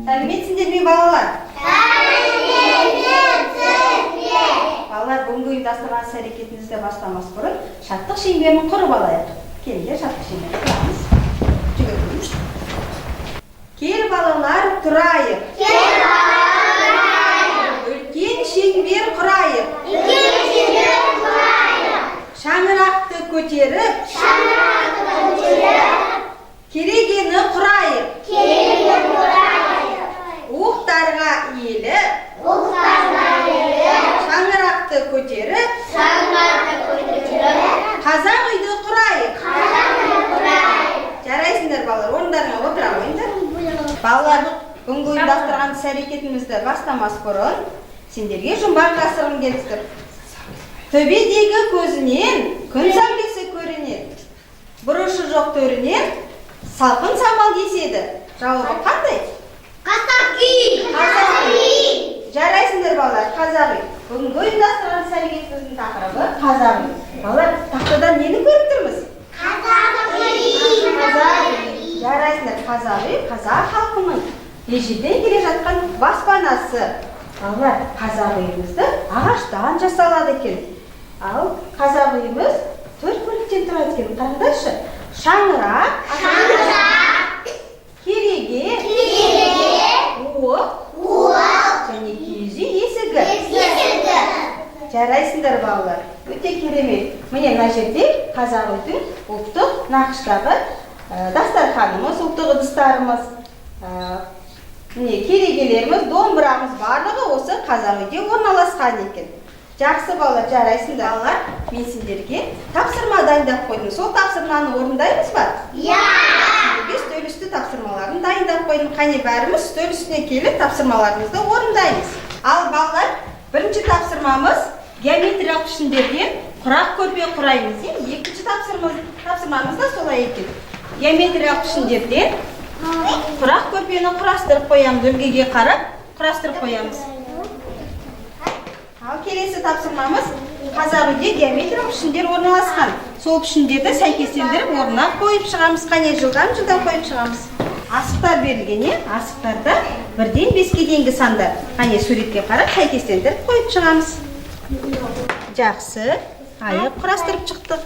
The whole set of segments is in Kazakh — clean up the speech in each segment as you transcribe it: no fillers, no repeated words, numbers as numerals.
Сәлеметсіңдер ме балалар? Балалар, бүгінгі ұйымдастырған іс-әрекетімізді бастамас бұрын шаттық шеңберін құрып алайық. Келіңдер, шаттық шеңберін құрамыз. Жүгіріңіз. Кел балалар, тұрайық. Үлкен шеңбер құрайық. Шаңырақты көтеріп, керегені құрайық. Уықтарға иіліп, шаңырақты көтеріп, қазақ үйді құрайық. Жарайсыңдар балалар, орындарыңа отыра қойыңдар. Балалар, бүгінгі ұйымдастырған іс-әрекетімізді бастамас бұрын сендерге жұмбақ жасырғым келіп тұр. Төбедегі көзінен күн сәулесі көрінеді. Бұрышы жоқ төрінен салқын самал еседі. Жауабы қандай? Қазақ Жарайсыңдар балалар, қазақ үй. Бүгінгі ұйымдастырған іс-әрекетіміздің тақырыбы қазақ үй. Балалар, тақтадан нені көріп тұрмыз? Жарайсыңдар, қазақ үй қазақ халқының ежелден келе жатқан баспанасы. Балалар, қазақ үйімізді ағаштан жасалады екен. Ал қазақ үйіміз 4 бөліктен тұрады екен. Қараңдаршы. Шаңырақ, кереге, уық, және киіз үй есігі. Жарайсыңдар балалар. Өте керемет. Міне мына жерде қазақ үйдің ұлттық нақыштағы дастарханымыз, ұлттық ыдыстарымыз, міне керегелеріміз, домбырамыз барлығы осы қазақ үйде орналасқан екен. Жақсы балалар, жарайсыңдар. Балалар, мен сендерге тапсырма дайындап қойдым. Сол тапсырманы орындаймыз ба? Сендерге үстел үсті тапсырмаларын дайындап қойдым. Қане бәріміз үстел үстіне келіп тапсырмаларымызды орындаймыз. Ал балалар, бірінші тапсырмамыз геометриялық пішіндерден құрақ көрпе құраймыз. Екінші тапсырмамыз да солай екен. Геометриялық пішіндерден құрақ көрпені құрастырып қоямыз. Үлгіге қарап құрастырып қоямыз. Ал келесі тапсырмамыз қазақ үйде геометриялық пішіндер орналасқан. Сол пішіндерді сәйкестендіріп орнына қойып шығамыз. Қане жылдан қойып шығамыз. Асықтар берілген, асықтарда 1-ден 5-ке дейінгі сандар. Қане суретке қарап сәйкестендіріп қойып шығамыз. Жақсы. Айып құрастырып шықтық.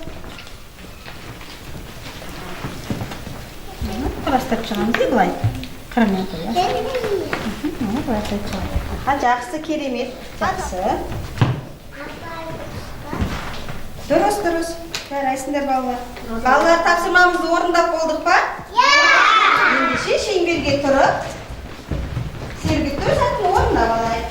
Құрастырып шығамыз де былай. Қырымен қоясыз. Жақсы, керемет. Жақсы. Дұрыс. Жарайсыңдар балалар. Балалар, тапсырмамызды орындап болдық па? Ендеше шеңберге тұрып, сергітті сәтін орындап алайық.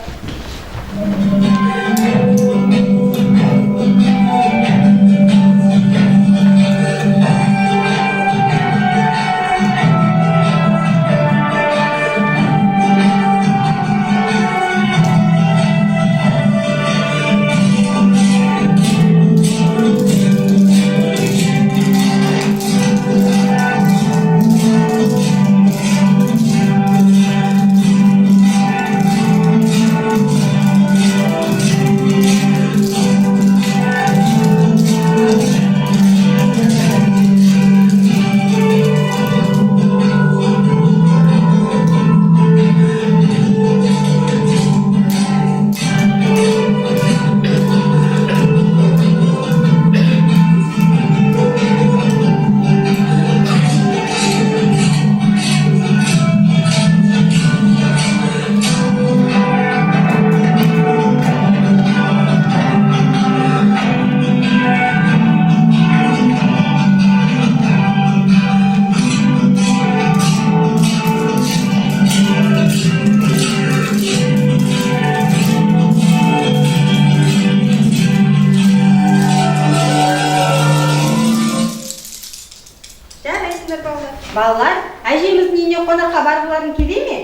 Балалар, әжеміздің үйіне қонаққа барғыларың келе ме?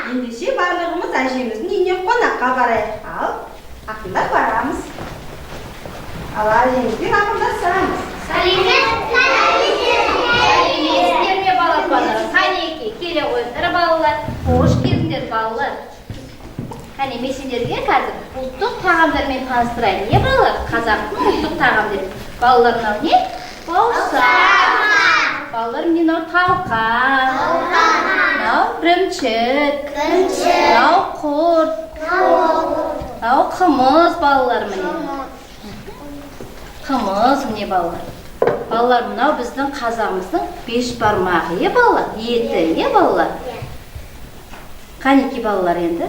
Ендеше барлығымыз әжеміздің үйіне қонаққа барайық. Ал, ақырындап барамыз. Ал, әжемізбен ақырындасамыз. Сәлеметсіздер ме балапандар? Қанеке, келе қойыңдар балалар. Қош келдіңдер балалар. Қане мен сендерге қазір ұлттық тағамдармен таныстырайын. Не балалар? Қазақтың ұлттық тағамдары. Балалар мынау не? Бауырсақ. Балалар мынау талқан. Мынау ірімшік, мынау құрт, мынау қымыз балалар міне. Қымыз міне балалар. Балалар, мынау біздің қазағымыздың 5 бармағы, балалар, еті, балалар. Қанеки балалар енді?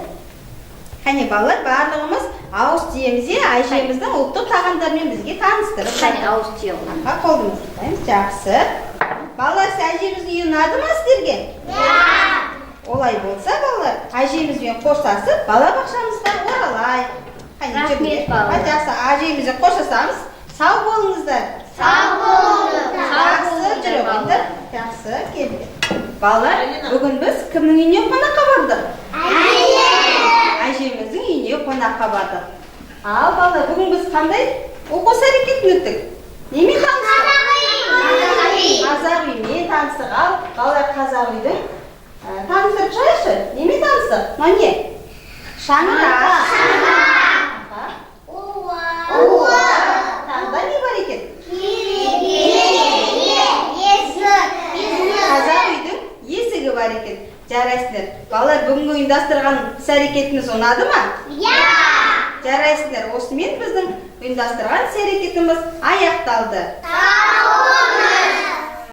Қане балалар, барлығымыз ауыз тиеміз, әжеміздің ұлттық тағамдарымен бізге таныстырып. Қане ауыз тие ғой. Қолымызды ұстаймыз, жақсы. Балалар, әжеміздің үйі ұнады ма сіздерге? Олай болса, балалар, әжемізбен қоштасып, балабақшамызға оралайық. Рахмет, балалар. Жақсы, әжемізбен қоштасамыз, сау болыңыздар. Жақсы жүріңіздер. Жақсы, келді. Балалар, бүгін біз кімнің үйіне қонаққа бардық? Әжеміздің үйіне қонаққа бардық. Ал балалар, бүгін біз қандай оқу әрекетін өттік? Немен таныстық? Қазақ үймен таныстық. Ал балалар, қазақ үйдің таныстырып шығайықшы. Немен таныстық? Міне, шаңырақ. Тағы да не бар екен? Қазақ үйдің есігі бар екен. Жарайсыңдар. Балалар, бүгінгі ұйымдастырған іс-әрекетіміз ұнады ма? Жарайсыңдар. Осымен біздің ұйымдастырған іс-әрекетіміз аяқталды.